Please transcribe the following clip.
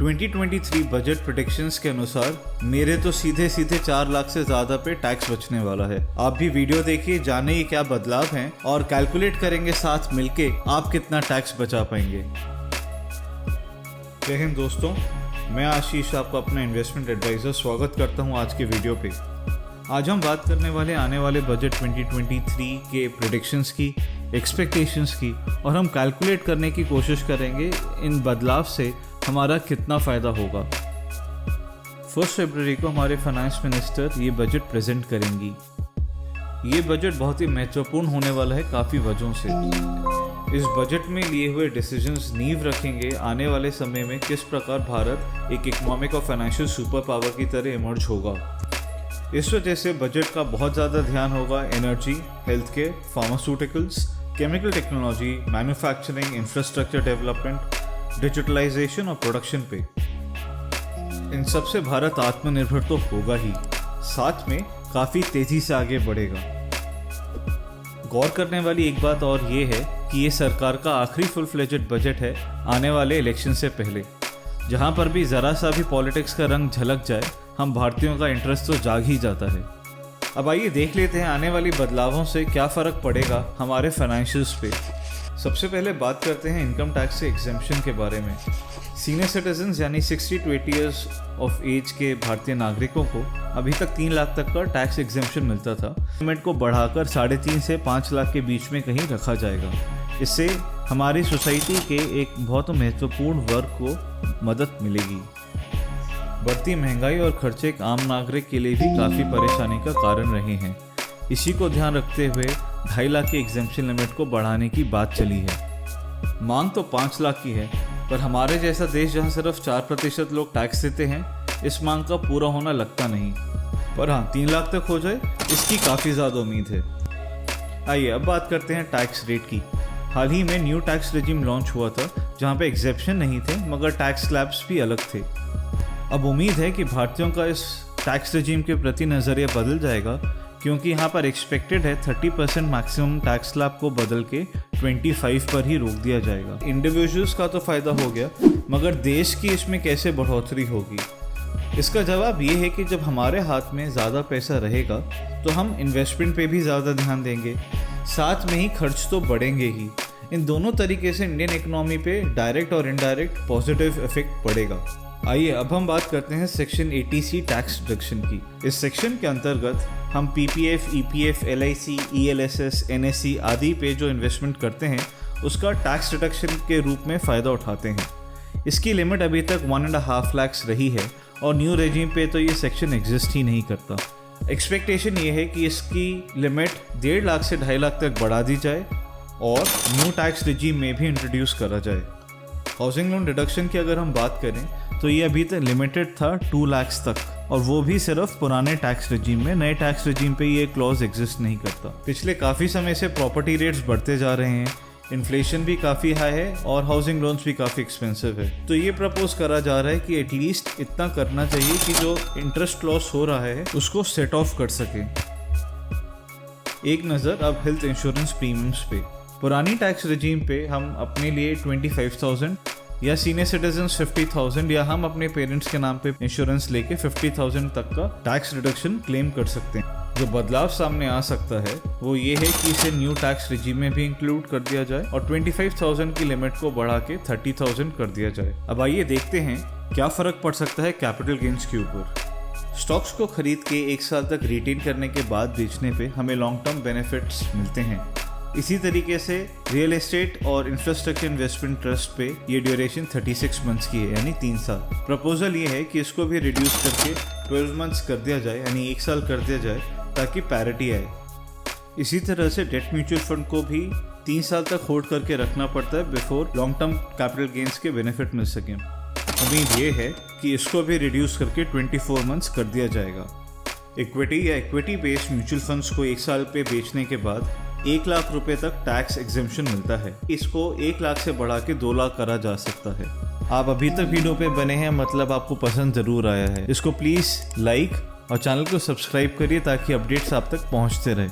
2023 budget predictions के अनुसार मेरे तो सीधे 4 लाख से ज्यादा पे टैक्स बचने वाला है। आप भी वीडियो देखिए, जाने ये क्या बदलाव हैं और कैलकुलेट करेंगे साथ मिलके आप कितना टैक्स बचा पाएंगे। जय हिंद दोस्तों, मैं आशीष आपका अपना इन्वेस्टमेंट एडवाइजर स्वागत करता हूं आज के वीडियो पे। आज हम बात करने वाले आने वाले बजट 2023 के प्रेडिक्शंस की, एक्सपेक्टेशंस की, और हम कैलकुलेट करने की कोशिश करेंगे इन बदलाव से हमारा कितना फ़ायदा होगा। 1 फरवरी को हमारे फाइनेंस मिनिस्टर ये बजट प्रेजेंट करेंगी। ये बजट बहुत ही महत्वपूर्ण होने वाला है काफ़ी वजहों से। इस बजट में लिए हुए डिसीजंस नींव रखेंगे आने वाले समय में किस प्रकार भारत एक इकोनॉमिक और फाइनेंशियल सुपर पावर की तरह इमर्ज होगा। इस वजह से बजट का बहुत ज़्यादा ध्यान होगा energy, health care, pharmaceuticals, chemical technology, manufacturing, infrastructure development, digitalization और प्रोडक्शन पे। इन सब से भारत आत्मनिर्भर तो होगा ही, साथ में काफ़ी तेज़ी से आगे बढ़ेगा। गौर करने वाली एक बात और ये है कि ये सरकार का आखिरी फुल फ्लेजेड बजट है आने वाले इलेक्शन से पहले। जहाँ पर भी ज़रा सा भी पॉलिटिक्स का रंग झलक जाए, हम भारतीयों का इंटरेस्ट तो जाग ही जाता है। अब आइए देख लेते हैं आने वाली बदलावों से क्या फ़र्क पड़ेगा हमारे फाइनेंशियल्स पे। सबसे पहले बात करते हैं इनकम टैक्स से एग्जेम्पशन के बारे में। सीनियर सिटीजन्स यानी 60 to 80 ईयर्स ऑफ एज के भारतीय नागरिकों को अभी तक 3 लाख तक का टैक्स एग्जेम्पशन मिलता था। लिमिट को बढ़ाकर 3.5 से 5 लाख के बीच में कहीं रखा जाएगा। इससे हमारी सोसाइटी के एक बहुत महत्वपूर्ण वर्ग को मदद मिलेगी। बढ़ती महंगाई और खर्चे एक आम नागरिक के लिए भी काफ़ी परेशानी का कारण रहे हैं। इसी को ध्यान रखते हुए 2.5 लाख की एग्जेम्पशन लिमिट को बढ़ाने की बात चली है। मांग तो 5 लाख की है, पर हमारे जैसा देश जहां सिर्फ 4% लोग टैक्स देते हैं, इस मांग का पूरा होना लगता नहीं। पर हाँ, 3 लाख तक हो जाए, इसकी काफ़ी ज़्यादा उम्मीद है। आइए अब बात करते हैं टैक्स रेट की। हाल ही में न्यू टैक्स रेजिम लॉन्च हुआ था, जहाँ पे एग्जेप्शन नहीं थे मगर टैक्स स्लैब्स भी अलग थे। अब उम्मीद है कि भारतीयों का इस टैक्स रेजिम के प्रति नज़रिया बदल जाएगा, क्योंकि यहाँ पर एक्सपेक्टेड है 30% मैक्सिमम टैक्स स्लैब को बदल के 25 पर ही रोक दिया जाएगा। इंडिविजुअल्स का तो फ़ायदा हो गया, मगर देश की इसमें कैसे बढ़ोतरी होगी? इसका जवाब ये है कि जब हमारे हाथ में ज़्यादा पैसा रहेगा तो हम इन्वेस्टमेंट पे भी ज़्यादा ध्यान देंगे, साथ में ही खर्च तो बढ़ेंगे ही। इन दोनों तरीके से इंडियन इकोनॉमी पे डायरेक्ट और इनडायरेक्ट पॉजिटिव इफेक्ट पड़ेगा। आइए अब हम बात करते हैं सेक्शन 80C टैक्स डिडक्शन की। इस सेक्शन के अंतर्गत हम PPF, EPF, LIC, ELSS, NSE आदि पे जो इन्वेस्टमेंट करते हैं उसका टैक्स डिडक्शन के रूप में फ़ायदा उठाते हैं। इसकी लिमिट अभी तक 1.5 लाख रही है और न्यू रेजिम पे तो ये सेक्शन एग्जिस्ट ही नहीं करता। एक्सपेक्टेशन ये है कि इसकी लिमिट 1.5 लाख से 2.5 लाख तक बढ़ा दी जाए और न्यू टैक्स रेजिम में भी इंट्रोड्यूस करा जाए। हाउसिंग लोन डिडक्शन की अगर हम बात करें तो ये अभी तक लिमिटेड था 2 लाख तक, और वो भी सिर्फ पुराने टैक्स रेजिम में। नए टैक्स रेजिम पे ये क्लॉज एग्जिस्ट नहीं करता। पिछले काफ़ी समय से प्रॉपर्टी रेट्स बढ़ते जा रहे हैं, इन्फ्लेशन भी काफ़ी हाई है और हाउसिंग लोन्स भी काफ़ी एक्सपेंसिव है। तो ये प्रपोज करा जा रहा है कि एटलीस्ट इतना करना चाहिए कि जो इंटरेस्ट लॉस हो रहा है उसको सेट ऑफ कर सके। एक नज़र अब हेल्थ इंश्योरेंस प्रीमियम्स पे। पुरानी टैक्स रेजिम पे हम अपने लिए 25,000 या सीनियर सिटीजन्स 50,000 या हम अपने पेरेंट्स के नाम पे इंश्योरेंस लेके 50,000 तक का टैक्स रिडक्शन क्लेम कर सकते हैं। जो बदलाव सामने आ सकता है वो ये है कि इसे न्यू टैक्स रेजिम में भी इंक्लूड कर दिया जाए और 25,000 की लिमिट को बढ़ा के 30,000 कर दिया जाए। अब आइए देखते हैं क्या फ़र्क पड़ सकता है कैपिटल गेन्स के ऊपर। स्टॉक्स को खरीद के 1 साल तक रिटेन करने के बाद बेचने पे हमें लॉन्ग टर्म बेनिफिट्स मिलते हैं। इसी तरीके से रियल एस्टेट और इंफ्रास्ट्रक्चर इन्वेस्टमेंट ट्रस्ट पे ये ड्यूरेशन 36 मंथ्स की है, यानी 3 साल। प्रपोजल ये है कि इसको भी रिड्यूस करके 12 मंथ्स कर दिया जाए, यानी 1 साल कर दिया जाए, ताकि पैरिटी आए। इसी तरह से डेट म्यूचुअल फंड को भी 3 साल तक होल्ड करके रखना पड़ता है before long term capital gains के बेनिफिट मिल सकें। उम्मीद ये है कि इसको भी रिड्यूस करके 24 मंथ्स कर दिया जाएगा। इक्विटी या इक्विटी बेस्ड म्यूचुअल फंड्स को 1 साल पे बेचने के बाद 1 लाख रुपए तक टैक्स एग्जेम्पशन मिलता है। इसको 1 लाख से बढ़ा के 2 लाख करा जा सकता है। आप अभी तक वीडियो पे बने हैं, मतलब आपको पसंद ज़रूर आया है। इसको प्लीज़ लाइक और चैनल को सब्सक्राइब करिए ताकि अपडेट्स आप तक पहुंचते रहे।